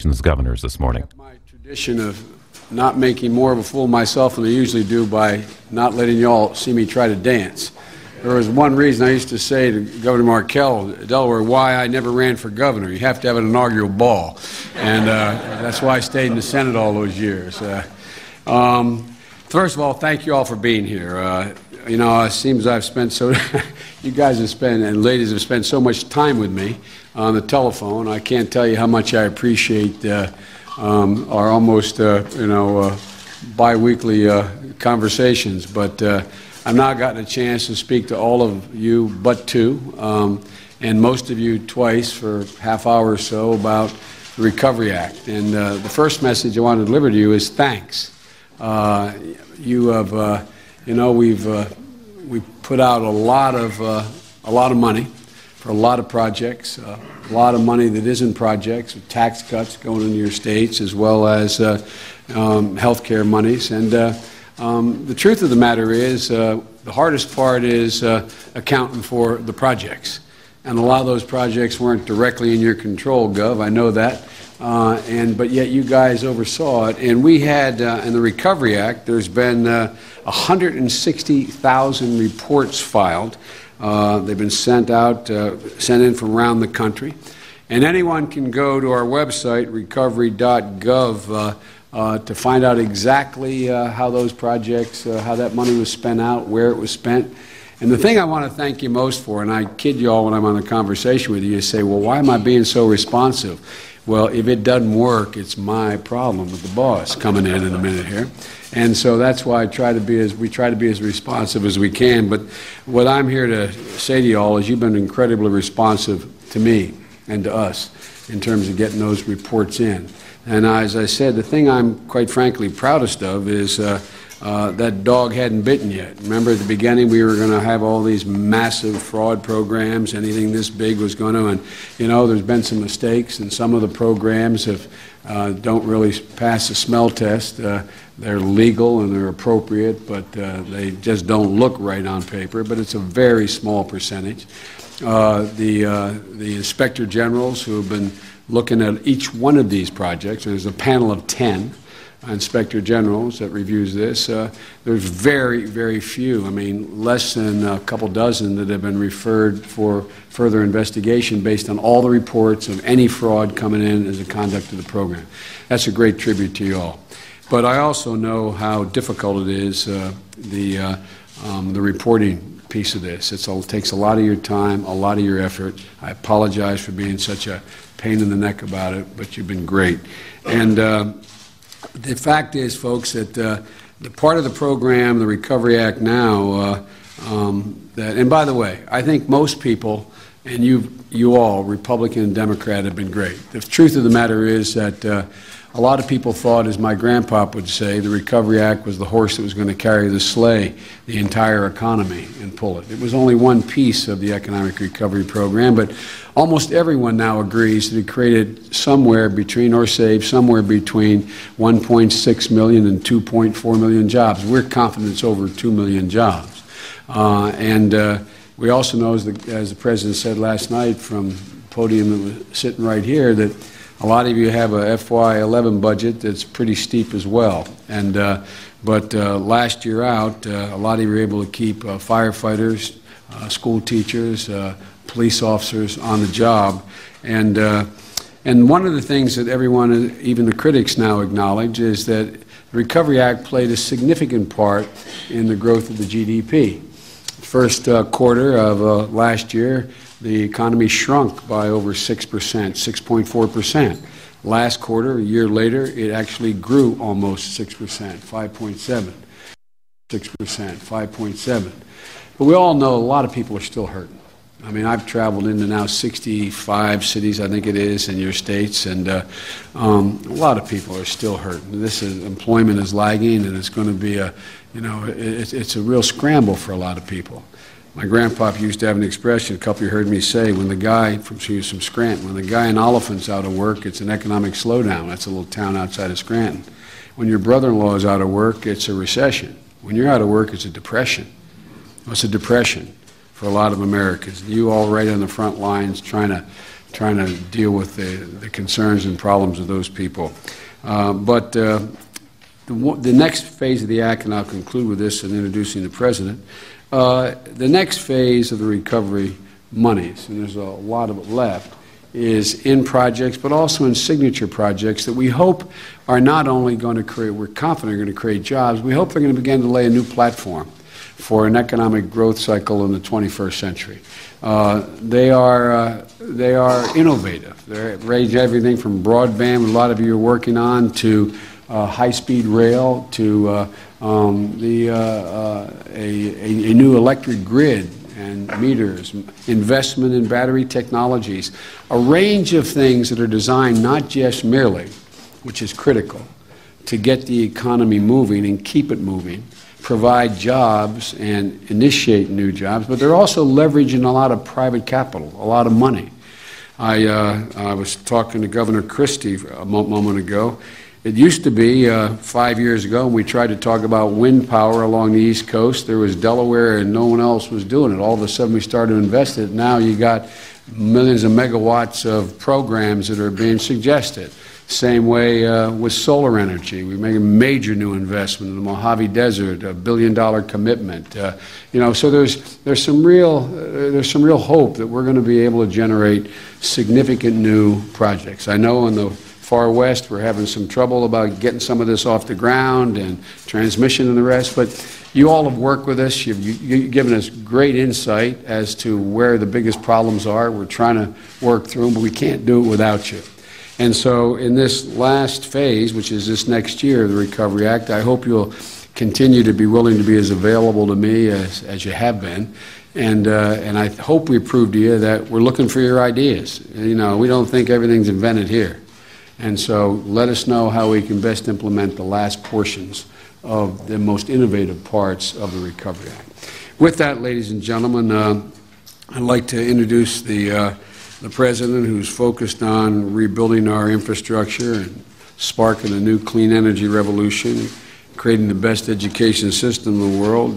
nation's governors this morning. My tradition of not making more of a fool of myself than I usually do by not letting you all see me try to dance. There was one reason I used to say to Governor Markell, Delaware, why I never ran for governor. You have to have an inaugural ball. And that's why I stayed in the Senate all those years. First of all, thank you all for being here. You know, it seems I've spent you guys have spent, and ladies have spent so much time with me on the telephone. I can't tell you how much I appreciate our almost, bi-weekly conversations. But I've now gotten a chance to speak to all of you but two, and most of you twice for half hour or so about the Recovery Act. And the first message I want to deliver to you is thanks. You have, we've put out a lot of money for a lot of projects, a lot of money that isn't projects, with tax cuts going into your states, as well as health care monies. And the truth of the matter is, the hardest part is accounting for the projects. And a lot of those projects weren't directly in your control, Gov. I know that. But yet you guys oversaw it. And we had, in the Recovery Act, there's been 160,000 reports filed. They've been sent in from around the country. And anyone can go to our website, recovery.gov, to find out exactly how those projects, how that money was spent out, where it was spent. And the thing I want to thank you most for, and I kid you all when I'm on a conversation with you, you say, well, why am I being so responsive? Well, if it doesn't work, it's my problem with the boss coming in a minute here. And so that's why we try to be as responsive as we can. But what I'm here to say to you all is you've been incredibly responsive to me and to us in terms of getting those reports in. And as I said, the thing I'm quite frankly proudest of is that dog hadn't bitten yet. Remember at the beginning we were going to have all these massive fraud programs, anything this big was going to, and there's been some mistakes, and some of the programs don't really pass the smell test. They're legal and they're appropriate, but they just don't look right on paper, but it's a very small percentage. The inspector generals who have been looking at each one of these projects, there's a panel of 10 inspector generals that reviews this. There's very, very few, less than a couple dozen that have been referred for further investigation based on all the reports of any fraud coming in as a conduct of the program. That's a great tribute to you all. But I also know how difficult it is, the reporting piece of this. It takes a lot of your time, a lot of your effort. I apologize for being such a pain in the neck about it, but you've been great. And the fact is, folks, that the part of the program, the Recovery Act now, and by the way, I think most people, and you all, Republican and Democrat, have been great. The truth of the matter is that a lot of people thought, as my grandpa would say, the Recovery Act was the horse that was going to carry the sleigh, the entire economy, and pull it. It was only one piece of the economic recovery program, but almost everyone now agrees that it created somewhere between 1.6 million and 2.4 million jobs. We're confident it's over 2 million jobs. We also know, as the President said last night from the podium that was sitting right here, that a lot of you have a FY11 budget that's pretty steep as well. But last year out, a lot of you were able to keep firefighters, school teachers, police officers on the job. And one of the things that everyone, even the critics now acknowledge, is that the Recovery Act played a significant part in the growth of the GDP. First quarter of last year, the economy shrunk by over 6%, 6.4%. Last quarter, a year later, it actually grew almost 6%, 5.7%. 6%, 5.7%. But we all know a lot of people are still hurting. I've traveled into now 65 cities, I think it is, in your states, and a lot of people are still hurting. Employment is lagging, and it's going to be it's a real scramble for a lot of people. My grandpa used to have an expression, a couple of you heard me say, when the guy, he was from Scranton, when the guy in Oliphant's out of work, it's an economic slowdown. That's a little town outside of Scranton. When your brother-in-law is out of work, it's a recession. When you're out of work, it's a depression. It's a depression for a lot of Americans. You all right on the front lines trying trying to deal with the concerns and problems of those people. But the next phase of the act, and I'll conclude with this in introducing the President, the next phase of the recovery monies, and there's a lot of it left, is in projects, but also in signature projects that we hope are not only going to create, we're confident are going to create jobs, we hope they're going to begin to lay a new platform for an economic growth cycle in the 21st century. They are innovative. They range everything from broadband, a lot of you are working on, to high-speed rail, to a new electric grid and meters, investment in battery technologies, a range of things that are designed not just merely, which is critical, to get the economy moving and keep it moving, provide jobs and initiate new jobs, but they're also leveraging a lot of private capital, a lot of money. I was talking to Governor Christie a moment ago. It used to be 5 years ago when we tried to talk about wind power along the East Coast, there was Delaware and no one else was doing it. All of a sudden we started to invest it. Now you got millions of megawatts of programs that are being suggested. Same way with solar energy. We make a major new investment in the Mojave Desert, $1 billion commitment. So there's some real hope that we're going to be able to generate significant new projects. I know in the far west we're having some trouble about getting some of this off the ground and transmission and the rest, but you all have worked with us. You've given us great insight as to where the biggest problems are. We're trying to work through them, but we can't do it without you. And so in this last phase, which is this next year of the Recovery Act, I hope you'll continue to be willing to be as available to me as you have been. And I hope we prove to you that we're looking for your ideas. We don't think everything's invented here. And so let us know how we can best implement the last portions of the most innovative parts of the Recovery Act. With that, ladies and gentlemen, I'd like to introduce the President, who's focused on rebuilding our infrastructure and sparking a new clean energy revolution, creating the best education system in the world.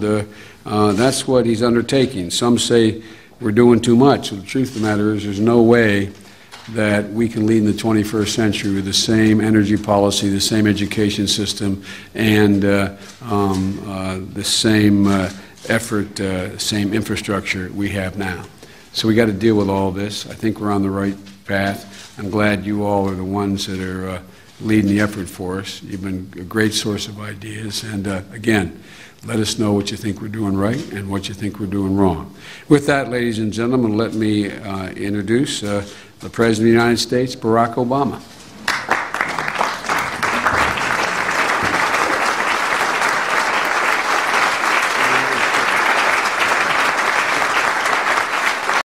That's what he's undertaking. Some say we're doing too much. The truth of the matter is there's no way that we can lead in the 21st century with the same energy policy, the same education system, and the same effort, same infrastructure we have now. So we got to deal with all this. I think we're on the right path. I'm glad you all are the ones that are leading the effort for us. You've been a great source of ideas. And again, let us know what you think we're doing right and what you think we're doing wrong. With that, ladies and gentlemen, let me introduce the President of the United States, Barack Obama.